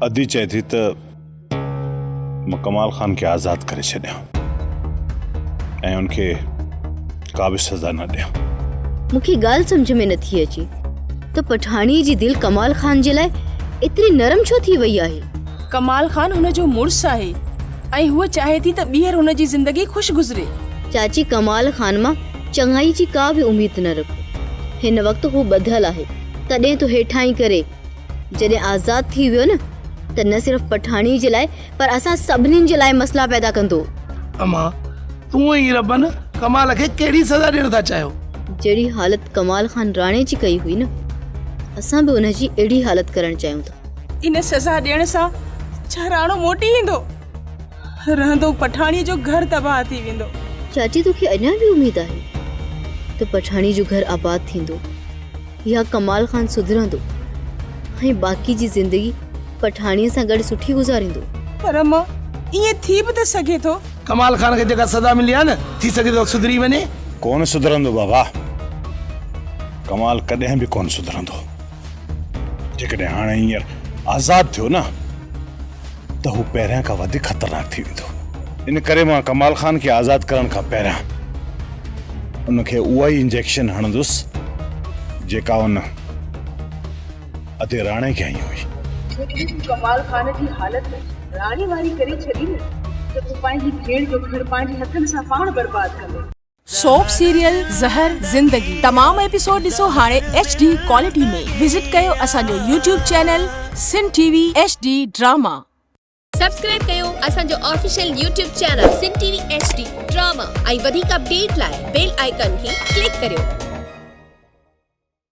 अदी चए थी त मां कमाल खान खे आज़ाद करे छॾियां ऐं उनखे का बि सज़ा न ॾियां। मूंखे ॻाल्हि सम्झ में नथी अचे त पठाणीअ जी दिलि कमाल खान जे लाइ एतिरी नरम छो थी वई आहे। कमाल खान हुन जो मुड़ुसु आहे ऐं हूअ चाहे थी त ॿीहर हुन जी ज़िंदगी ख़ुशि गुज़रे। चाची कमाल खान मां चङाई जी का बि उम्मीद न रखो। हिन वक़्तु हू ॿधल आहे, तॾहिं तो हेठां ई करे जॾहिं आज़ाद थी वियो न त न सिर्फ़ पठाणी जे लाइ पर असां सभिनीनि जे लाइ मसला पैदा कंदो। अम्मा तूं ई रबन कमाल खे कहिड़ी सज़ा ॾियण था चाहियो? जहिड़ी हालत कमाल खान राणे जी कई हुई न, असां बि उनजी अहिड़ी हालत करणु चाहियूं था। इन सज़ा ॾियण सां छा राणो मोटी ईंदो? रहंदो पठाणीअ जो घर तबाह थी वेंदो। चाची तोखे अञा बि उम्मीद आहे त पठाणी जो घर आबाद थींदो या कमाल खान सुधरंदो ऐं बाक़ी जी ज़िंदगी पठाणीअ सां गॾु सुठी गुज़ारींदो? पर अम्मा ईअं थी बि त सघे थो। कमाल खान खे जेका सज़ा मिली आहे न, थी सघे थो सुधरी वञे। कोन सुधरंदो बाबा, कमाल कॾहिं बि कोन सुधरंदो। जेकॾहिं हाणे हींअर आज़ाद थियो न त हू पहिरियां खां वधीक ख़तरनाक थी वेंदो। इन करे मां कमाल खान खे आज़ाद करण खां पहिरियां उनखे उहा ई इंजेक्शन हणंदुसि जेका उन अधे राणे खे हई हुई। कमाल खान जी हालत राणी वारी करे छॾी न त तूं पंहिंजी भेण जो घर पंहिंजे हथनि सां पाण बर्बाद कंदो। सोप सीरियल ज़हर ज़िंदगी तमाम एपिसोड ॾिसो हाणे HD क्वालिटी में। विजिट कयो असांजो YouTube चैनल सिन TV HD ड्रामा। सब्सक्राइब कयो असांजो ऑफिशियल YouTube चैनल सिन TV HD ड्रामा ऐं वधीक अपडेट लाइ बेल आइकन खे क्लिक करियो।